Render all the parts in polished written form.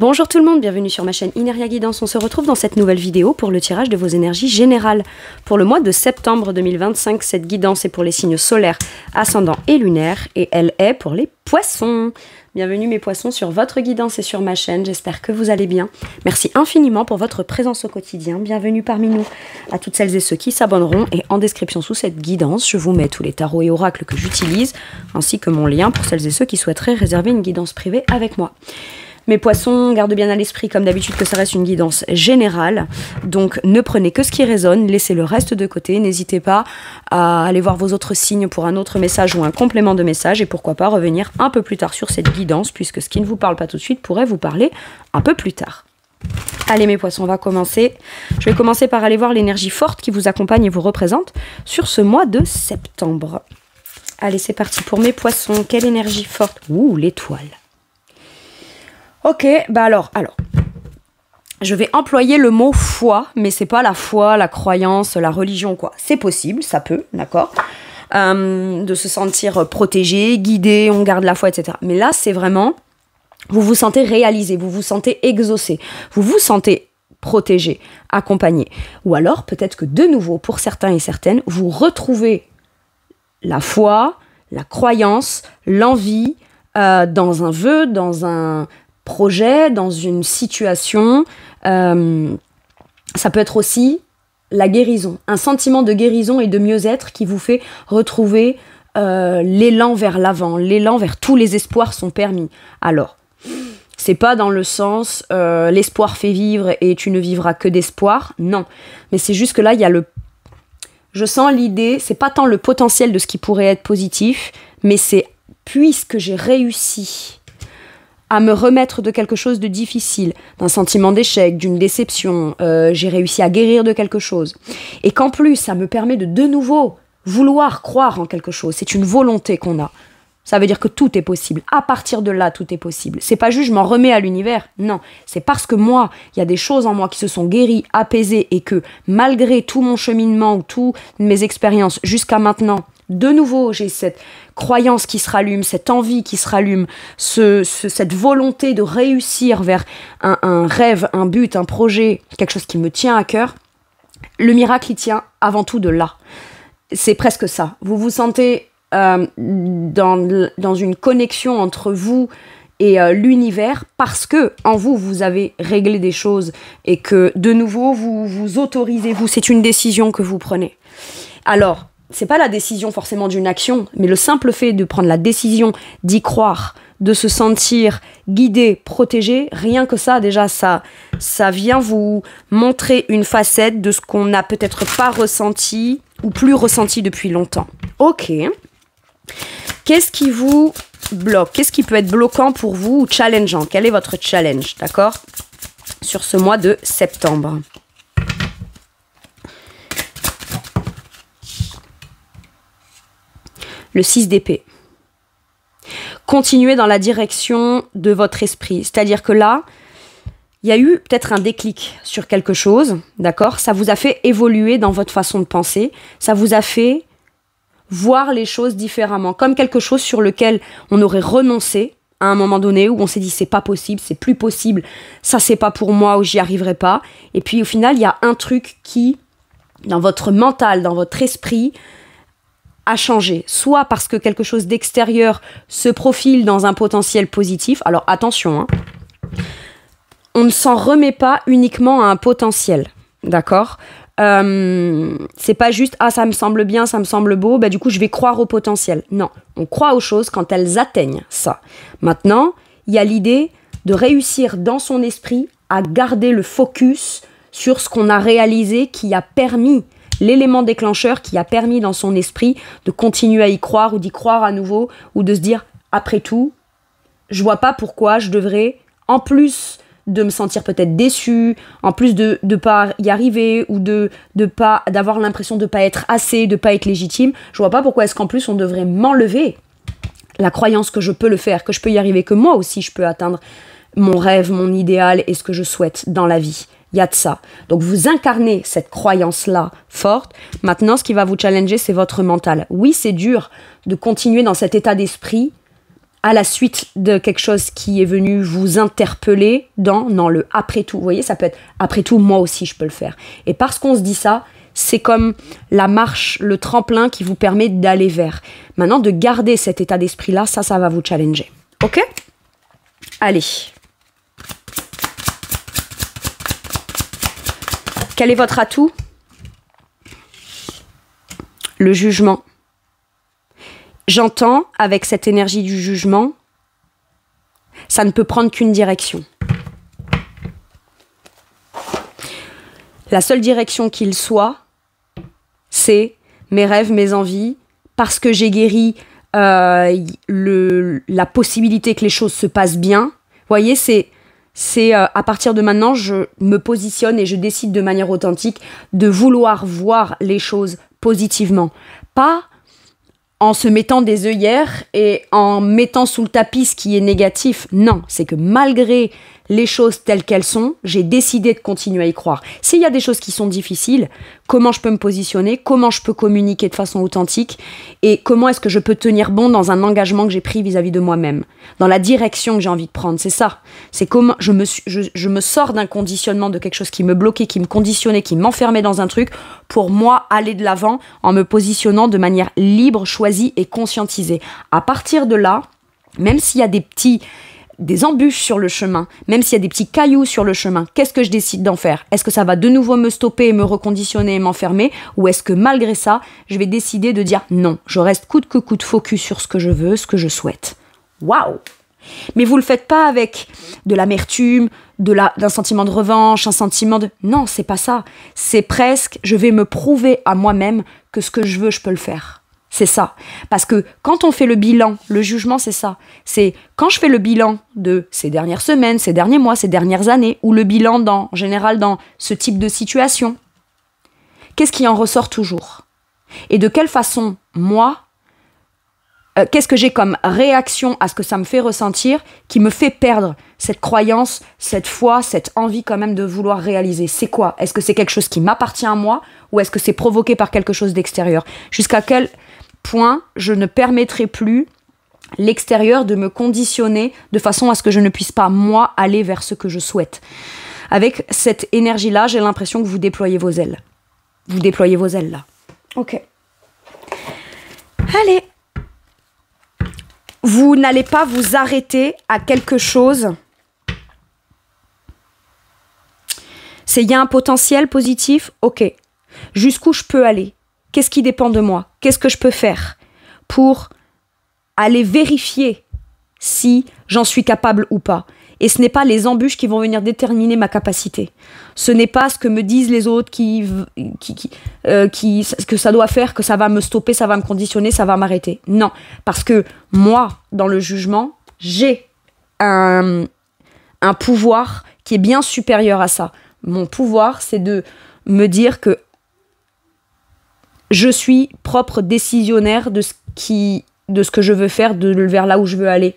Bonjour tout le monde, bienvenue sur ma chaîne Ineria Guidance. On se retrouve dans cette nouvelle vidéo pour le tirage de vos énergies générales. Pour le mois de septembre 2025, cette guidance est pour les signes solaires, ascendants et lunaires et elle est pour les poissons. Bienvenue mes poissons sur votre guidance et sur ma chaîne, j'espère que vous allez bien. Merci infiniment pour votre présence au quotidien, bienvenue parmi nous. À toutes celles et ceux qui s'abonneront et en description sous cette guidance, je vous mets tous les tarots et oracles que j'utilise, ainsi que mon lien pour celles et ceux qui souhaiteraient réserver une guidance privée avec moi. Mes poissons, gardez bien à l'esprit comme d'habitude que ça reste une guidance générale, donc ne prenez que ce qui résonne, laissez le reste de côté, n'hésitez pas à aller voir vos autres signes pour un autre message ou un complément de message et pourquoi pas revenir un peu plus tard sur cette guidance puisque ce qui ne vous parle pas tout de suite pourrait vous parler un peu plus tard. Allez mes poissons, on va commencer. Je vais commencer par aller voir l'énergie forte qui vous accompagne et vous représente sur ce mois de septembre. Allez, c'est parti pour mes poissons. Quelle énergie forte? Ouh, l'étoile. Ok, bah alors, je vais employer le mot foi, mais c'est pas la foi, la croyance, la religion, quoi. C'est possible, ça peut, d'accord, de se sentir protégé, guidé, on garde la foi, etc. Mais là, c'est vraiment, vous vous sentez réalisé, vous vous sentez exaucé, vous vous sentez protégé, accompagné. Ou alors, peut-être que de nouveau, pour certains et certaines, vous retrouvez la foi, la croyance, l'envie dans un vœu, dans un projet, dans une situation. Ça peut être aussi la guérison, un sentiment de guérison et de mieux-être qui vous fait retrouver l'élan vers l'avant, l'élan vers tous les espoirs sont permis. Alors, c'est pas dans le sens l'espoir fait vivre et tu ne vivras que d'espoir, non. Mais c'est juste que là, il y a le... Je sens l'idée, c'est pas tant le potentiel de ce qui pourrait être positif, mais c'est puisque j'ai réussi à me remettre de quelque chose de difficile, d'un sentiment d'échec, d'une déception, j'ai réussi à guérir de quelque chose. Et qu'en plus, ça me permet de nouveau vouloir croire en quelque chose. C'est une volonté qu'on a. Ça veut dire que tout est possible. À partir de là, tout est possible. C'est pas juste je m'en remets à l'univers. Non, c'est parce que moi, il y a des choses en moi qui se sont guéries, apaisées et que malgré tout mon cheminement ou toutes mes expériences jusqu'à maintenant, de nouveau, j'ai cette croyance qui se rallume, cette envie qui se rallume, cette volonté de réussir vers un rêve, un but, un projet, quelque chose qui me tient à cœur. Le miracle, il tient avant tout de là. C'est presque ça. Vous vous sentez dans une connexion entre vous et l'univers parce que en vous, vous avez réglé des choses et que de nouveau, vous vous autorisez, vous, c'est une décision que vous prenez. Alors, c'est pas la décision forcément d'une action, mais le simple fait de prendre la décision d'y croire, de se sentir guidé, protégé, rien que ça, déjà, ça vient vous montrer une facette de ce qu'on n'a peut-être pas ressenti ou plus ressenti depuis longtemps. Ok. Qu'est-ce qui vous bloque? Qu'est-ce qui peut être bloquant pour vous ou challengeant? Quel est votre challenge, d'accord, sur ce mois de septembre? Le 6 d'épée. Continuez dans la direction de votre esprit. C'est-à-dire que là, il y a eu peut-être un déclic sur quelque chose, d'accord? Ça vous a fait évoluer dans votre façon de penser. Ça vous a fait voir les choses différemment. Comme quelque chose sur lequel on aurait renoncé à un moment donné, où on s'est dit c'est pas possible, c'est plus possible, ça c'est pas pour moi, ou j'y arriverai pas. Et puis au final, il y a un truc qui, dans votre mental, dans votre esprit, a changé, soit parce que quelque chose d'extérieur se profile dans un potentiel positif. Alors attention, hein, on ne s'en remet pas uniquement à un potentiel, d'accord, c'est pas juste ah ça me semble bien, ça me semble beau, bah du coup je vais croire au potentiel. Non, on croit aux choses quand elles atteignent ça. Maintenant, il y a l'idée de réussir dans son esprit à garder le focus sur ce qu'on a réalisé qui a permis, l'élément déclencheur qui a permis dans son esprit de continuer à y croire ou d'y croire à nouveau ou de se dire, après tout, je vois pas pourquoi je devrais, en plus de me sentir peut-être déçu, en plus de pas y arriver ou d'avoir l'impression de pas être assez, de pas être légitime, je vois pas pourquoi est-ce qu'en plus on devrait m'enlever la croyance que je peux le faire, que je peux y arriver, que moi aussi je peux atteindre mon rêve, mon idéal et ce que je souhaite dans la vie. Il y a de ça. Donc vous incarnez cette croyance-là forte. Maintenant, ce qui va vous challenger, c'est votre mental. Oui, c'est dur de continuer dans cet état d'esprit à la suite de quelque chose qui est venu vous interpeller dans le après tout. Vous voyez, ça peut être après tout, moi aussi je peux le faire. Et parce qu'on se dit ça, c'est comme la marche, le tremplin qui vous permet d'aller vers. Maintenant, de garder cet état d'esprit-là, ça va vous challenger. Ok? Allez. Quel est votre atout? Le jugement. J'entends, avec cette énergie du jugement, ça ne peut prendre qu'une direction. La seule direction qu'il soit, c'est mes rêves, mes envies, parce que j'ai guéri la possibilité que les choses se passent bien. Vous voyez, c'est à partir de maintenant, je me positionne et je décide de manière authentique de vouloir voir les choses positivement. Pas en se mettant des œillères et en mettant sous le tapis ce qui est négatif. Non, c'est que malgré les choses telles qu'elles sont, j'ai décidé de continuer à y croire. S'il y a des choses qui sont difficiles, comment je peux me positionner, comment je peux communiquer de façon authentique et comment est-ce que je peux tenir bon dans un engagement que j'ai pris vis-à-vis de moi-même, dans la direction que j'ai envie de prendre. C'est ça. C'est comment je me sors d'un conditionnement de quelque chose qui me bloquait, qui me conditionnait, qui m'enfermait dans un truc pour moi aller de l'avant en me positionnant de manière libre, choisie et conscientisée. À partir de là, même s'il y a des embûches sur le chemin, même s'il y a des petits cailloux sur le chemin, qu'est-ce que je décide d'en faire? Est-ce que ça va de nouveau me stopper, me reconditionner et m'enfermer? Ou est-ce que malgré ça, je vais décider de dire non, je reste coûte que coûte focus sur ce que je veux, ce que je souhaite? Waouh! Mais vous le faites pas avec de l'amertume, d'un sentiment de revanche, un sentiment de... Non, c'est pas ça. C'est presque, je vais me prouver à moi-même que ce que je veux, je peux le faire. C'est ça. Parce que quand on fait le bilan, le jugement, c'est ça. C'est quand je fais le bilan de ces dernières semaines, ces derniers mois, ces dernières années, ou le bilan en général dans ce type de situation, qu'est-ce qui en ressort toujours? Et de quelle façon, moi, qu'est-ce que j'ai comme réaction à ce que ça me fait ressentir qui me fait perdre cette croyance, cette foi, cette envie quand même de vouloir réaliser? C'est quoi? Est-ce que c'est quelque chose qui m'appartient à moi ou est-ce que c'est provoqué par quelque chose d'extérieur? Jusqu'à quel point je ne permettrai plus l'extérieur de me conditionner de façon à ce que je ne puisse pas, moi, aller vers ce que je souhaite. Avec cette énergie-là, j'ai l'impression que vous déployez vos ailes. Vous déployez vos ailes, là. Ok. Allez. Vous n'allez pas vous arrêter à quelque chose. Il y a un potentiel positif, ok. Jusqu'où je peux aller? Qu'est-ce qui dépend de moi? Qu'est-ce que je peux faire pour aller vérifier si j'en suis capable ou pas? Et ce n'est pas les embûches qui vont venir déterminer ma capacité. Ce n'est pas ce que me disent les autres que ça doit faire, que ça va me stopper, ça va me conditionner, ça va m'arrêter. Non, parce que moi, dans le jugement, j'ai un pouvoir qui est bien supérieur à ça. Mon pouvoir, c'est de me dire que je suis propre décisionnaire de ce que je veux faire, vers là où je veux aller.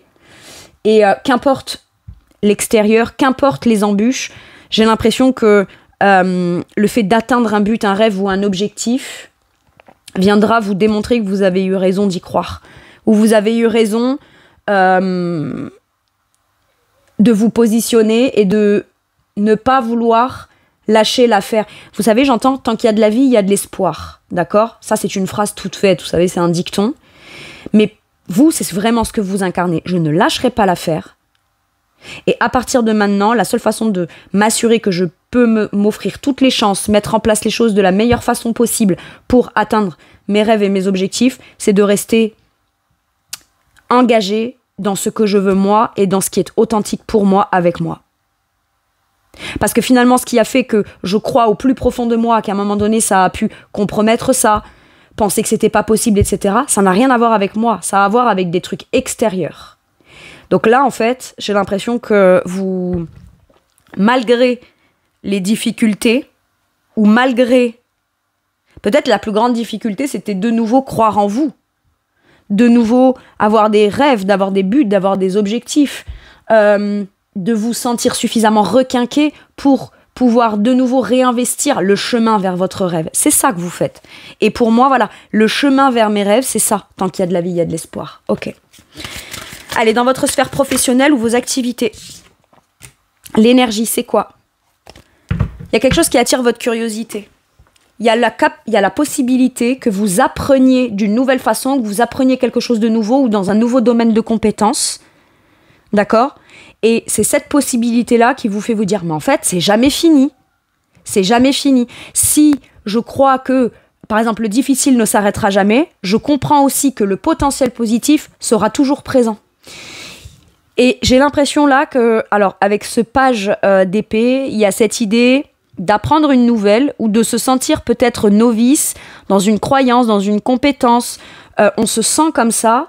Et qu'importe l'extérieur, qu'importe les embûches, j'ai l'impression que le fait d'atteindre un but, un rêve ou un objectif viendra vous démontrer que vous avez eu raison d'y croire. Ou vous avez eu raison de vous positionner et de ne pas vouloir lâcher l'affaire. Vous savez, j'entends, tant qu'il y a de la vie, il y a de l'espoir. D'accord? Ça, c'est une phrase toute faite, vous savez, c'est un dicton. Mais vous, c'est vraiment ce que vous incarnez. Je ne lâcherai pas l'affaire. Et à partir de maintenant, la seule façon de m'assurer que je peux m'offrir toutes les chances, mettre en place les choses de la meilleure façon possible pour atteindre mes rêves et mes objectifs, c'est de rester engagé dans ce que je veux moi et dans ce qui est authentique pour moi, avec moi. Parce que finalement, ce qui a fait que je crois au plus profond de moi qu'à un moment donné, ça a pu compromettre ça, penser que c'était pas possible, etc., ça n'a rien à voir avec moi, ça a à voir avec des trucs extérieurs. Donc là, en fait, j'ai l'impression que vous, malgré les difficultés, ou malgré... Peut-être la plus grande difficulté, c'était de nouveau croire en vous. De nouveau avoir des rêves, d'avoir des buts, d'avoir des objectifs, de vous sentir suffisamment requinqué pour pouvoir de nouveau réinvestir le chemin vers votre rêve. C'est ça que vous faites. Et pour moi, voilà, le chemin vers mes rêves, c'est ça. Tant qu'il y a de la vie, il y a de l'espoir. Ok. Allez, dans votre sphère professionnelle ou vos activités. L'énergie, c'est quoi? Il y a quelque chose qui attire votre curiosité. Il y a la possibilité que vous appreniez d'une nouvelle façon, que vous appreniez quelque chose de nouveau ou dans un nouveau domaine de compétences. D'accord? Et c'est cette possibilité-là qui vous fait vous dire, mais en fait, c'est jamais fini. C'est jamais fini. Si je crois que, par exemple, le difficile ne s'arrêtera jamais, je comprends aussi que le potentiel positif sera toujours présent. Et j'ai l'impression là que, alors, avec ce page d'épée, il y a cette idée d'apprendre une nouvelle ou de se sentir peut-être novice dans une croyance, dans une compétence. On se sent comme ça,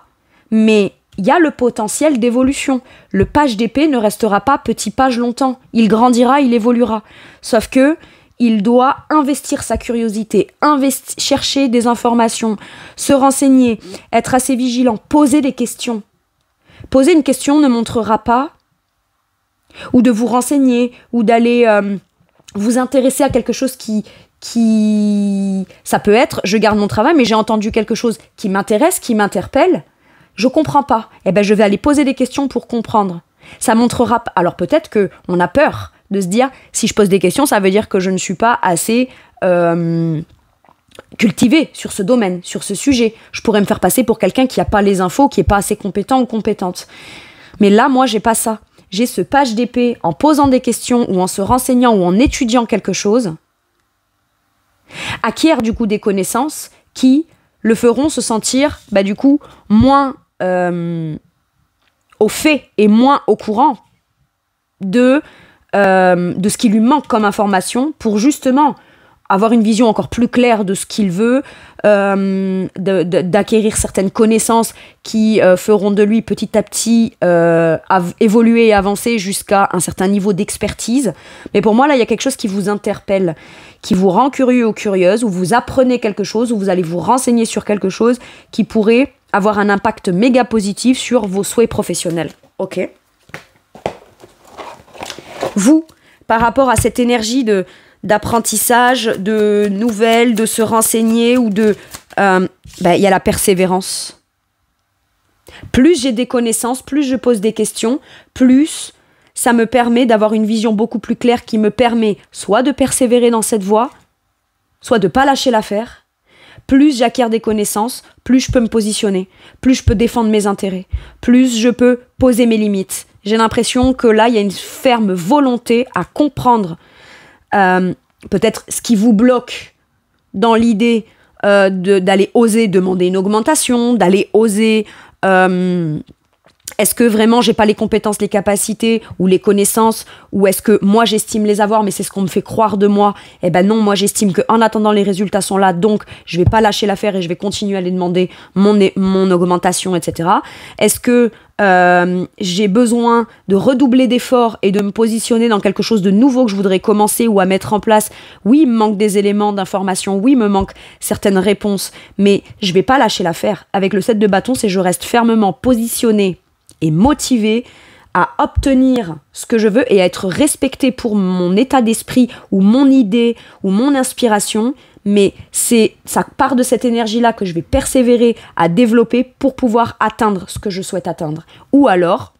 mais il y a le potentiel d'évolution. Le page d'épée ne restera pas petit page longtemps. Il grandira, il évoluera. Sauf que il doit investir sa curiosité, chercher des informations, se renseigner, être assez vigilant, poser des questions. Poser une question ne montrera pas, ou de vous renseigner, ou d'aller vous intéresser à quelque chose qui... Ça peut être, je garde mon travail, mais j'ai entendu quelque chose qui m'intéresse, qui m'interpelle. Je comprends pas. Eh ben, je vais aller poser des questions pour comprendre. Ça montrera... Alors peut-être qu'on a peur de se dire, si je pose des questions, ça veut dire que je ne suis pas assez cultivée sur ce domaine, sur ce sujet. Je pourrais me faire passer pour quelqu'un qui n'a pas les infos, qui n'est pas assez compétent ou compétente. Mais là, moi, j'ai pas ça. J'ai ce page d'épée en posant des questions ou en se renseignant ou en étudiant quelque chose, acquiert du coup des connaissances qui le feront se sentir du coup moins au fait et moins au courant de ce qui lui manque comme information pour justement avoir une vision encore plus claire de ce qu'il veut, d'acquérir certaines connaissances qui feront de lui petit à petit évoluer et avancer jusqu'à un certain niveau d'expertise. Mais pour moi, là, il y a quelque chose qui vous interpelle, qui vous rend curieux ou curieuse, où vous apprenez quelque chose, où vous allez vous renseigner sur quelque chose qui pourrait avoir un impact méga positif sur vos souhaits professionnels. Ok. Vous, par rapport à cette énergie d'apprentissage, de nouvelles, de se renseigner ou de... il y a la persévérance. Plus j'ai des connaissances, plus je pose des questions, plus ça me permet d'avoir une vision beaucoup plus claire qui me permet soit de persévérer dans cette voie, soit de ne pas lâcher l'affaire. Plus j'acquiers des connaissances, plus je peux me positionner, plus je peux défendre mes intérêts, plus je peux poser mes limites. J'ai l'impression que là, il y a une ferme volonté à comprendre peut-être ce qui vous bloque dans l'idée d'aller oser demander une augmentation, d'aller oser... est-ce que vraiment j'ai pas les compétences, les capacités ou les connaissances, ou est-ce que moi j'estime les avoir mais c'est ce qu'on me fait croire de moi? Eh ben non, moi j'estime qu'en attendant les résultats sont là, donc je vais pas lâcher l'affaire et je vais continuer à aller demander mon augmentation, etc. Est-ce que j'ai besoin de redoubler d'efforts et de me positionner dans quelque chose de nouveau que je voudrais commencer ou à mettre en place? Oui, il me manque des éléments d'information, oui, il me manque certaines réponses, mais je vais pas lâcher l'affaire. Avec le 7 de bâton, c'est je reste fermement positionnée et motivée à obtenir ce que je veux et à être respectée pour mon état d'esprit ou mon idée ou mon inspiration, mais ça part de cette énergie-là que je vais persévérer à développer pour pouvoir atteindre ce que je souhaite atteindre. Ou alors,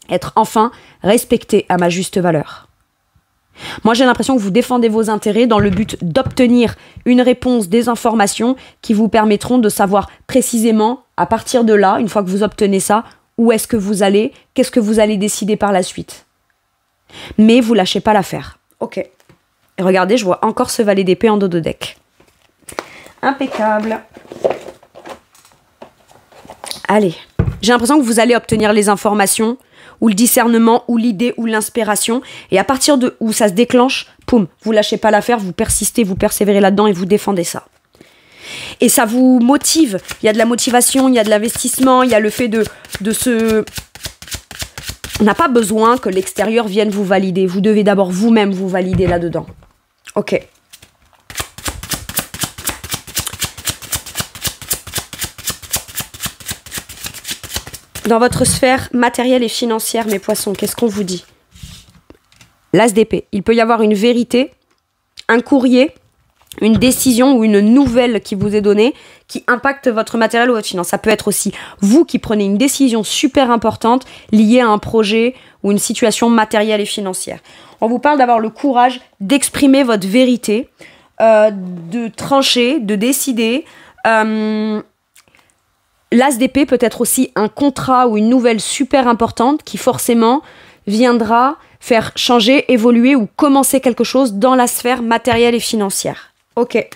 être enfin respectée à ma juste valeur. Moi, j'ai l'impression que vous défendez vos intérêts dans le but d'obtenir une réponse, des informations qui vous permettront de savoir précisément, à partir de là, une fois que vous obtenez ça, où est-ce que vous allez, qu'est-ce que vous allez décider par la suite. Mais vous lâchez pas l'affaire. Ok. Et regardez, je vois encore ce valet d'épée en dos de deck. Impeccable. Allez. J'ai l'impression que vous allez obtenir les informations, ou le discernement, ou l'idée, ou l'inspiration. Et à partir de où ça se déclenche, poum, vous lâchez pas l'affaire, vous persistez, vous persévérez là-dedans et vous défendez ça. Et ça vous motive. Il y a de la motivation, il y a de l'investissement, il y a le fait de se... On n'a pas besoin que l'extérieur vienne vous valider. Vous devez d'abord vous-même vous valider là-dedans. Ok. Dans votre sphère matérielle et financière, mes poissons, qu'est-ce qu'on vous dit? L'as d'épée. Il peut y avoir une vérité, un courrier une décision ou une nouvelle qui vous est donnée qui impacte votre matériel ou votre finance. Ça peut être aussi vous qui prenez une décision super importante liée à un projet ou une situation matérielle et financière. On vous parle d'avoir le courage d'exprimer votre vérité, de trancher, de décider. L'as d'épée peut être aussi un contrat ou une nouvelle super importante qui forcément viendra faire changer, évoluer ou commencer quelque chose dans la sphère matérielle et financière. Ok.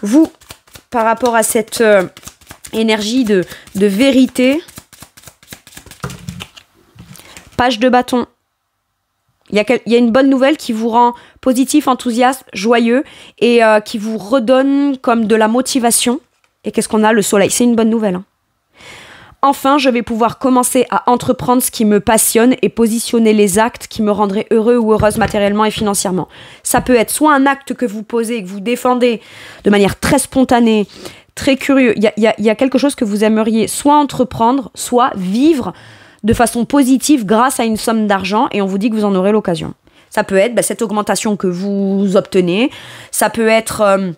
Vous, par rapport à cette énergie de vérité, page de bâton. Il y a une bonne nouvelle qui vous rend positif, enthousiaste, joyeux et qui vous redonne comme de la motivation. Et qu'est-ce qu'on a? Le soleil. C'est une bonne nouvelle. Hein. Enfin, je vais pouvoir commencer à entreprendre ce qui me passionne et positionner les actes qui me rendraient heureux ou heureuse matériellement et financièrement. Ça peut être soit un acte que vous posez et que vous défendez de manière très spontanée, très curieux. Il y a quelque chose que vous aimeriez soit entreprendre, soit vivre de façon positive grâce à une somme d'argent et on vous dit que vous en aurez l'occasion. Ça peut être cette augmentation que vous obtenez. Ça peut être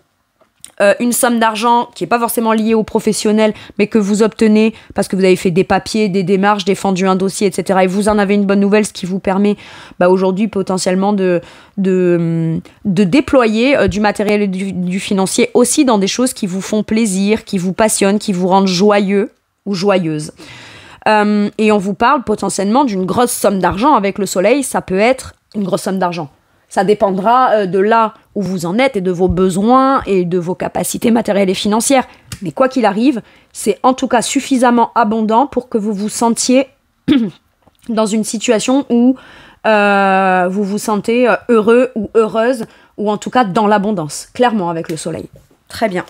une somme d'argent qui n'est pas forcément liée au professionnel, mais que vous obtenez parce que vous avez fait des papiers, des démarches, défendu un dossier, etc. Et vous en avez une bonne nouvelle, ce qui vous permet aujourd'hui potentiellement de déployer du matériel et du financier aussi dans des choses qui vous font plaisir, qui vous passionnent, qui vous rendent joyeux ou joyeuse. Et on vous parle potentiellement d'une grosse somme d'argent avec le soleil. Ça peut être une grosse somme d'argent. Ça dépendra de là où vous en êtes et de vos besoins et de vos capacités matérielles et financières. Mais quoi qu'il arrive, c'est en tout cas suffisamment abondant pour que vous vous sentiez dans une situation où vous vous sentez heureux ou heureuse, ou en tout cas dans l'abondance, clairement avec le soleil. Très bien.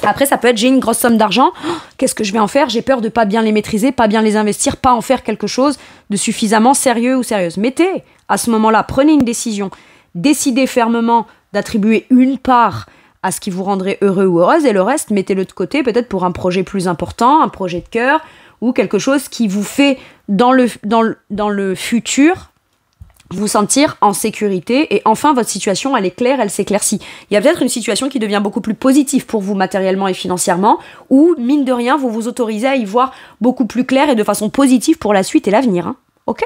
Après, ça peut être, j'ai une grosse somme d'argent, qu'est-ce que je vais en faire? J'ai peur de pas bien les maîtriser, pas bien les investir, pas en faire quelque chose de suffisamment sérieux ou sérieuse. Mettez, à ce moment-là, prenez une décision. Décidez fermement d'attribuer une part à ce qui vous rendrait heureux ou heureuse et le reste, mettez-le de côté, peut-être pour un projet plus important, un projet de cœur ou quelque chose qui vous fait, dans le futur, vous sentir en sécurité et enfin votre situation elle est claire, elle s'éclaircit. Il y a peut-être une situation qui devient beaucoup plus positive pour vous matériellement et financièrement ou mine de rien vous vous autorisez à y voir beaucoup plus clair et de façon positive pour la suite et l'avenir. Hein. Ok ?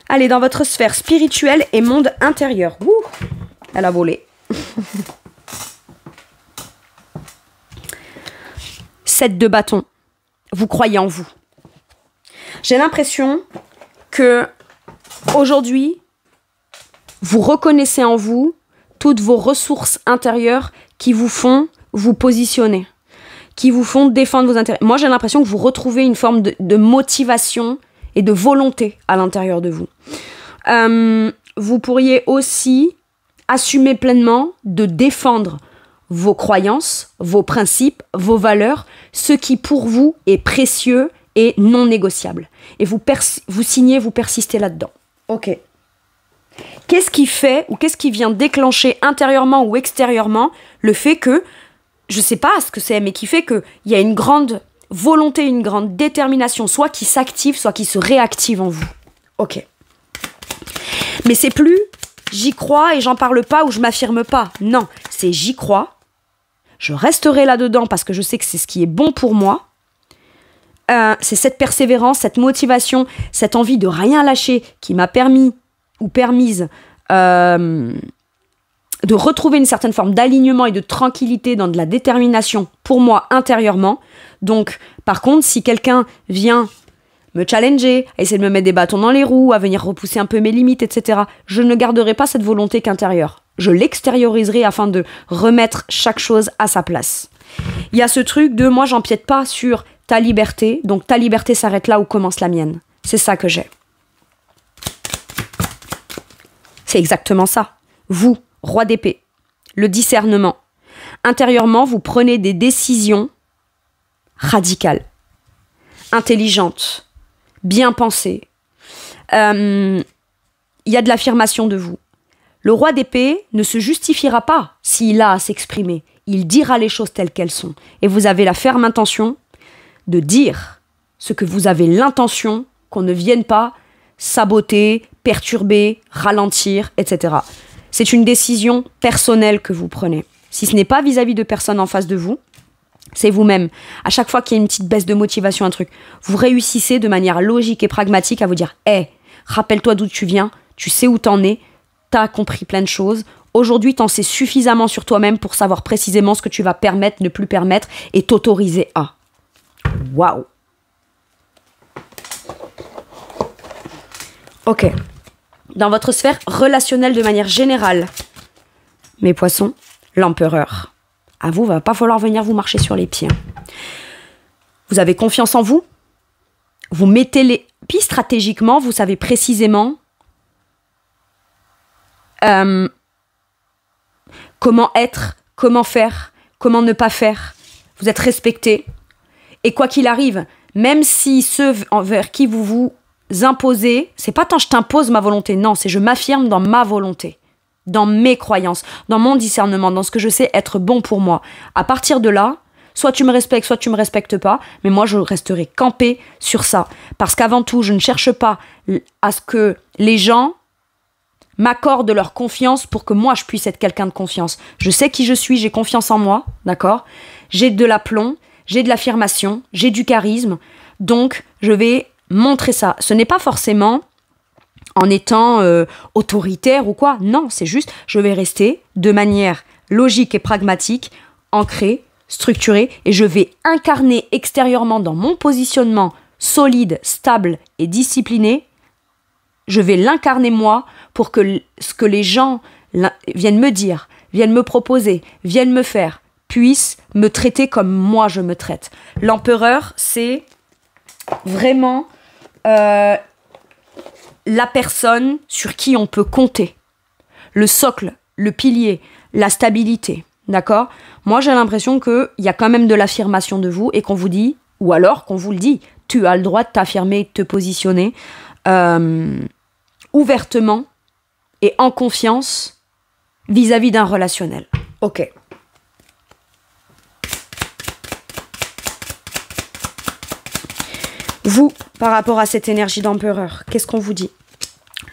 Allez, dans votre sphère spirituelle et monde intérieur. Ouh, elle a volé. 7 de bâton. Vous croyez en vous. J'ai l'impression que aujourd'hui, vous reconnaissez en vous toutes vos ressources intérieures qui vous font vous positionner, qui vous font défendre vos intérêts. Moi, j'ai l'impression que vous retrouvez une forme de motivation et de volonté à l'intérieur de vous. Vous pourriez aussi assumer pleinement de défendre vos croyances, vos principes, vos valeurs, ce qui pour vous est précieux et non négociable. Et vous signez, vous persistez là-dedans. Ok. Qu'est-ce qui fait ou qu'est-ce qui vient déclencher intérieurement ou extérieurement le fait que, je ne sais pas ce que c'est, mais qui fait qu'il y a une grande volonté, une grande détermination, soit qui s'active, soit qui se réactive en vous. Ok. Mais c'est plus j'y crois et j'en parle pas ou je m'affirme pas. Non, c'est j'y crois, je resterai là-dedans parce que je sais que c'est ce qui est bon pour moi. C'est cette persévérance, cette motivation, cette envie de rien lâcher qui m'a permis ou permise de retrouver une certaine forme d'alignement et de tranquillité dans de la détermination pour moi intérieurement. Donc, par contre, si quelqu'un vient me challenger, à essayer de me mettre des bâtons dans les roues, à venir repousser un peu mes limites, etc., je ne garderai pas cette volonté qu'intérieure. Je l'extérioriserai afin de remettre chaque chose à sa place. Il y a ce truc de moi, j'empiète pas sur ta liberté, donc ta liberté s'arrête là où commence la mienne. C'est ça que j'ai. C'est exactement ça. Vous, roi d'épée, le discernement. Intérieurement, vous prenez des décisions radicales, intelligentes, bien pensées. Il y a de l'affirmation de vous. Le roi d'épée ne se justifiera pas s'il a à s'exprimer. Il dira les choses telles qu'elles sont. Et vous avez la ferme intention de dire ce que vous avez l'intention qu'on ne vienne pas saboter, perturber, ralentir, etc. C'est une décision personnelle que vous prenez. Si ce n'est pas vis-à-vis de personnes en face de vous, c'est vous-même. À chaque fois qu'il y a une petite baisse de motivation, un truc, vous réussissez de manière logique et pragmatique à vous dire « Hey, rappelle-toi d'où tu viens, tu sais où t'en es, t'as compris plein de choses. Aujourd'hui, t'en sais suffisamment sur toi-même pour savoir précisément ce que tu vas permettre, ne plus permettre et t'autoriser à. » Waouh. Ok. Dans votre sphère relationnelle de manière générale, mes poissons, l'empereur. À vous, va pas falloir venir vous marcher sur les pieds. Vous avez confiance en vous. Vous mettez les... Puis stratégiquement, vous savez précisément comment être, comment faire, comment ne pas faire. Vous êtes respecté. Et quoi qu'il arrive, même si ceux envers qui vous vous imposez, c'est pas tant je t'impose ma volonté, non, c'est je m'affirme dans ma volonté, dans mes croyances, dans mon discernement, dans ce que je sais être bon pour moi. À partir de là, soit tu me respectes, soit tu me respectes pas, mais moi je resterai campée sur ça. Parce qu'avant tout, je ne cherche pas à ce que les gens m'accordent leur confiance pour que moi je puisse être quelqu'un de confiance. Je sais qui je suis, j'ai confiance en moi, d'accord ? J'ai de l'aplomb, j'ai de l'affirmation, j'ai du charisme, donc je vais montrer ça. Ce n'est pas forcément en étant autoritaire ou quoi. Non, c'est juste, je vais rester de manière logique et pragmatique, ancrée, structurée, et je vais incarner extérieurement dans mon positionnement solide, stable et discipliné. Je vais l'incarner moi pour que ce que les gens viennent me dire, viennent me proposer, viennent me faire, puissent me traiter comme moi je me traite. L'empereur, c'est vraiment la personne sur qui on peut compter. Le socle, le pilier, la stabilité. D'accord ? Moi, j'ai l'impression qu'il y a quand même de l'affirmation de vous et qu'on vous dit, ou alors qu'on vous le dit, tu as le droit de t'affirmer, de te positionner ouvertement et en confiance vis-à-vis d'un relationnel. Ok. Vous, par rapport à cette énergie d'empereur, qu'est-ce qu'on vous dit ?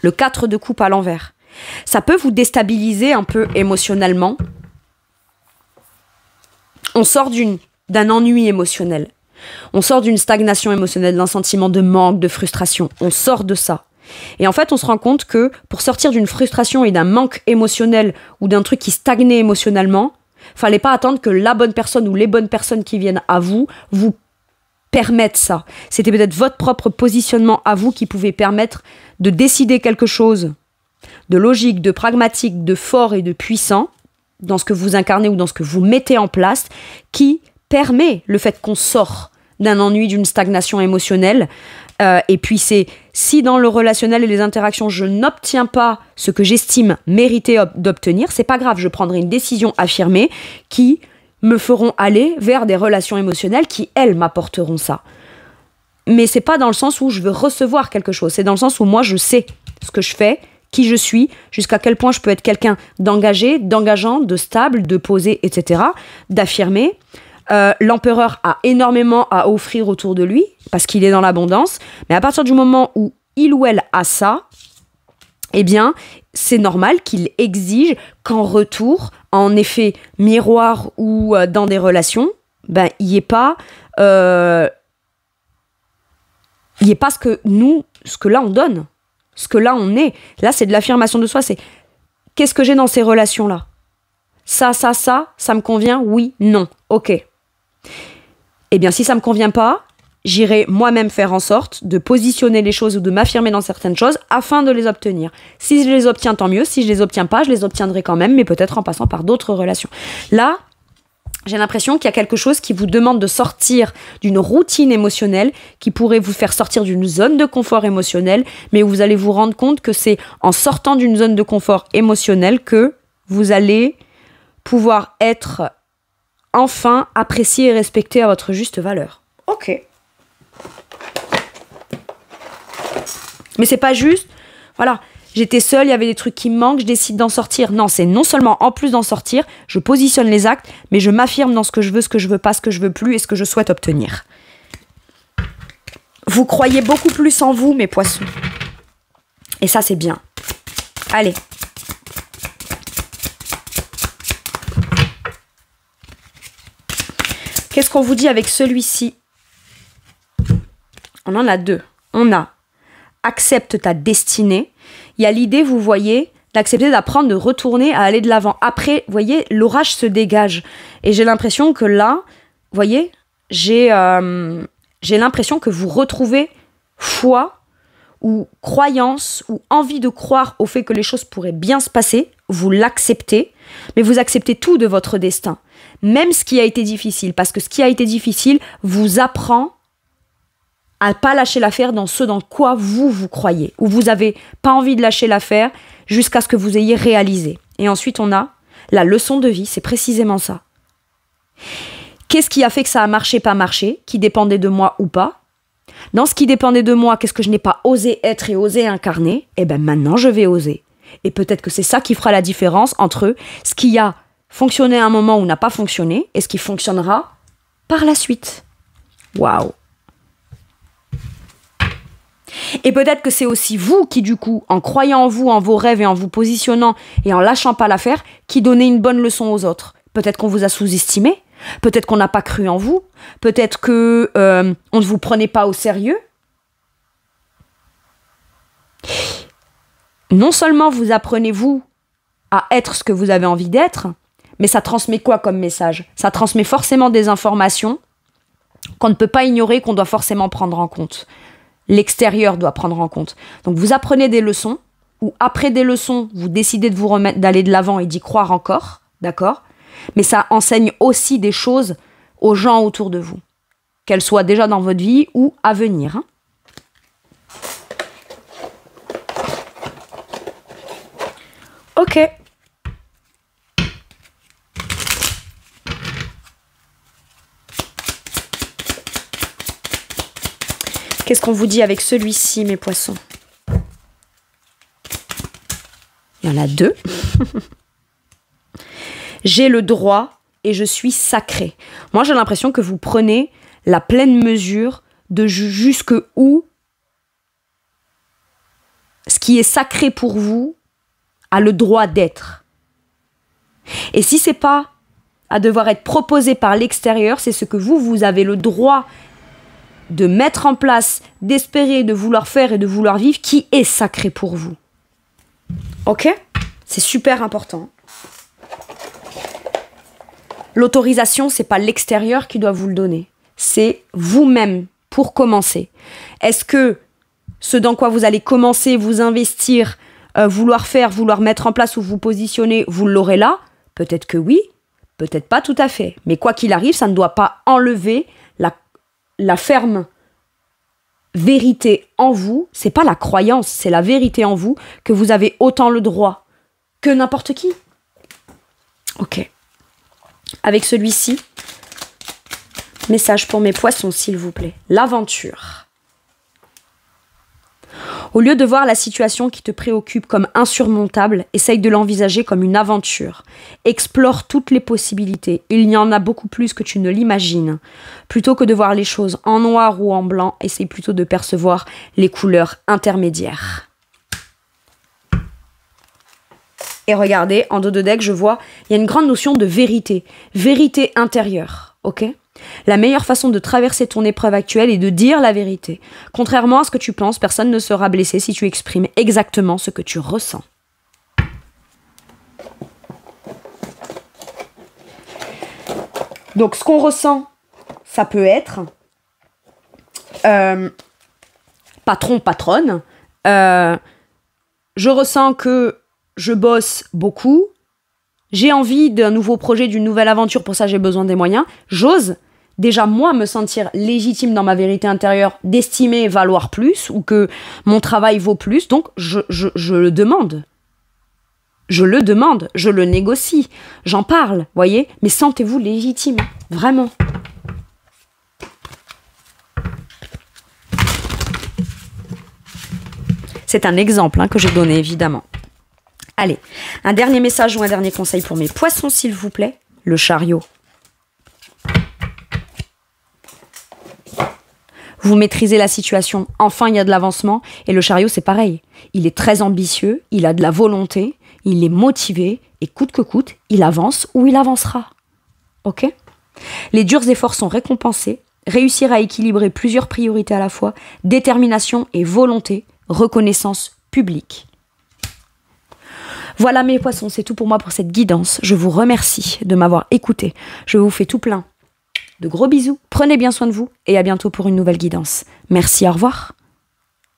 Le 4 de coupe à l'envers. Ça peut vous déstabiliser un peu émotionnellement. On sort d'un ennui émotionnel. On sort d'une stagnation émotionnelle, d'un sentiment de manque, de frustration. On sort de ça. Et en fait, on se rend compte que pour sortir d'une frustration et d'un manque émotionnel ou d'un truc qui stagnait émotionnellement, fallait pas attendre que la bonne personne ou les bonnes personnes qui viennent à vous permettent ça. C'était peut-être votre propre positionnement à vous qui pouvait permettre de décider quelque chose de logique, de pragmatique, de fort et de puissant dans ce que vous incarnez ou dans ce que vous mettez en place qui permet le fait qu'on sort d'un ennui, d'une stagnation émotionnelle. Et puis c'est si dans le relationnel et les interactions, je n'obtiens pas ce que j'estime mériter d'obtenir, c'est pas grave, je prendrai une décision affirmée qui me feront aller vers des relations émotionnelles qui, elles, m'apporteront ça. Mais c'est pas dans le sens où je veux recevoir quelque chose, c'est dans le sens où moi, je sais ce que je fais, qui je suis, jusqu'à quel point je peux être quelqu'un d'engagé, d'engageant, de stable, de posé, etc., d'affirmer. L'empereur a énormément à offrir autour de lui, parce qu'il est dans l'abondance, mais à partir du moment où il ou elle a ça, eh bien, c'est normal qu'il exige qu'en retour, en effet miroir ou dans des relations, ben, il n'y ait pas ce que là on donne, ce que là on est. Là, c'est de l'affirmation de soi, c'est qu'est-ce que j'ai dans ces relations-là ? Ça me convient ? Oui, non, ok. Eh bien, si ça me convient pas, j'irai moi-même faire en sorte de positionner les choses ou de m'affirmer dans certaines choses afin de les obtenir. Si je les obtiens, tant mieux. Si je les obtiens pas, je les obtiendrai quand même, mais peut-être en passant par d'autres relations. Là, j'ai l'impression qu'il y a quelque chose qui vous demande de sortir d'une routine émotionnelle, qui pourrait vous faire sortir d'une zone de confort émotionnel, mais où vous allez vous rendre compte que c'est en sortant d'une zone de confort émotionnel que vous allez pouvoir être enfin apprécié et respecté à votre juste valeur. Ok. Mais c'est pas juste, voilà, j'étais seule, il y avait des trucs qui me manquent, je décide d'en sortir. Non, c'est non seulement en plus d'en sortir, je positionne les actes, mais je m'affirme dans ce que je veux pas, ce que je veux plus et ce que je souhaite obtenir. Vous croyez beaucoup plus en vous, mes poissons. Et ça, c'est bien. Allez. Qu'est-ce qu'on vous dit avec celui-ci? On en a deux. On a accepte ta destinée. Il y a l'idée, vous voyez, d'accepter, d'apprendre, de retourner, à aller de l'avant. Après, vous voyez, l'orage se dégage. Et j'ai l'impression que là, vous voyez, j'ai l'impression que vous retrouvez foi ou croyance ou envie de croire au fait que les choses pourraient bien se passer. Vous l'acceptez, mais vous acceptez tout de votre destin. Même ce qui a été difficile. Parce que ce qui a été difficile vous apprend à ne pas lâcher l'affaire dans ce dans quoi vous croyez. Ou vous n'avez pas envie de lâcher l'affaire jusqu'à ce que vous ayez réalisé. Et ensuite, on a la leçon de vie, c'est précisément ça. Qu'est-ce qui a fait que ça a marché, pas marché, qui dépendait de moi ou pas? Dans ce qui dépendait de moi, qu'est-ce que je n'ai pas osé être et osé incarner? Eh bien maintenant, je vais oser. Et peut-être que c'est ça qui fera la différence entre ce qui a fonctionné à un moment ou n'a pas fonctionné et ce qui fonctionnera par la suite. Waouh! Et peut-être que c'est aussi vous qui, du coup, en croyant en vous, en vos rêves et en vous positionnant et en lâchant pas l'affaire, qui donnez une bonne leçon aux autres. Peut-être qu'on vous a sous-estimé, peut-être qu'on n'a pas cru en vous, peut-être que on ne vous prenait pas au sérieux. Non seulement vous apprenez, vous, à être ce que vous avez envie d'être, mais ça transmet quoi comme message? Ça transmet forcément des informations qu'on ne peut pas ignorer, qu'on doit forcément prendre en compte. L'extérieur doit prendre en compte. Donc vous apprenez des leçons, ou après des leçons, vous décidez de vous remettre, d'aller de l'avant et d'y croire encore, d'accord? Mais ça enseigne aussi des choses aux gens autour de vous, qu'elles soient déjà dans votre vie ou à venir. Hein. Ok. Qu'est-ce qu'on vous dit avec celui-ci, mes poissons? Il y en a deux. J'ai le droit et je suis sacré. Moi, j'ai l'impression que vous prenez la pleine mesure de jusque où ce qui est sacré pour vous a le droit d'être. Et si c'est pas à devoir être proposé par l'extérieur, c'est ce que vous avez le droit de mettre en place, d'espérer, de vouloir faire et de vouloir vivre, qui est sacré pour vous. Ok? C'est super important. L'autorisation, c'est pas l'extérieur qui doit vous le donner. C'est vous-même, pour commencer. Est-ce que ce dans quoi vous allez commencer, vous investir, vouloir faire, vouloir mettre en place ou vous positionner, vous l'aurez là? Peut-être que oui, peut-être pas tout à fait. Mais quoi qu'il arrive, ça ne doit pas enlever la ferme vérité en vous, c'est pas la croyance, c'est la vérité en vous, que vous avez autant le droit que n'importe qui. Ok. Avec celui-ci, message pour mes poissons, s'il vous plaît. L'aventure. Au lieu de voir la situation qui te préoccupe comme insurmontable, essaye de l'envisager comme une aventure. Explore toutes les possibilités. Il y en a beaucoup plus que tu ne l'imagines. Plutôt que de voir les choses en noir ou en blanc, essaye plutôt de percevoir les couleurs intermédiaires. Et regardez, en dos de deck, je vois, il y a une grande notion de vérité. Vérité intérieure, ok ? La meilleure façon de traverser ton épreuve actuelle est de dire la vérité. Contrairement à ce que tu penses, personne ne sera blessé si tu exprimes exactement ce que tu ressens. Donc, ce qu'on ressent, ça peut être patron, patronne. Je ressens que je bosse beaucoup. J'ai envie d'un nouveau projet, d'une nouvelle aventure. Pour ça, j'ai besoin des moyens. J'ose déjà, moi, me sentir légitime dans ma vérité intérieure, d'estimer valoir plus ou que mon travail vaut plus. Donc, je le demande. Je le demande. Je le négocie. J'en parle, voyez. Mais sentez-vous légitime. Vraiment. C'est un exemple que j'ai donné, évidemment. Allez, un dernier message ou un dernier conseil pour mes poissons, s'il vous plaît. Le chariot. Vous maîtrisez la situation, enfin il y a de l'avancement. Et le chariot, c'est pareil. Il est très ambitieux, il a de la volonté, il est motivé, et coûte que coûte, il avance ou il avancera. Ok ? Les durs efforts sont récompensés. Réussir à équilibrer plusieurs priorités à la fois, détermination et volonté, reconnaissance publique. Voilà mes poissons, c'est tout pour moi pour cette guidance. Je vous remercie de m'avoir écouté. Je vous fais tout plein de gros bisous. Prenez bien soin de vous et à bientôt pour une nouvelle guidance. Merci, au revoir.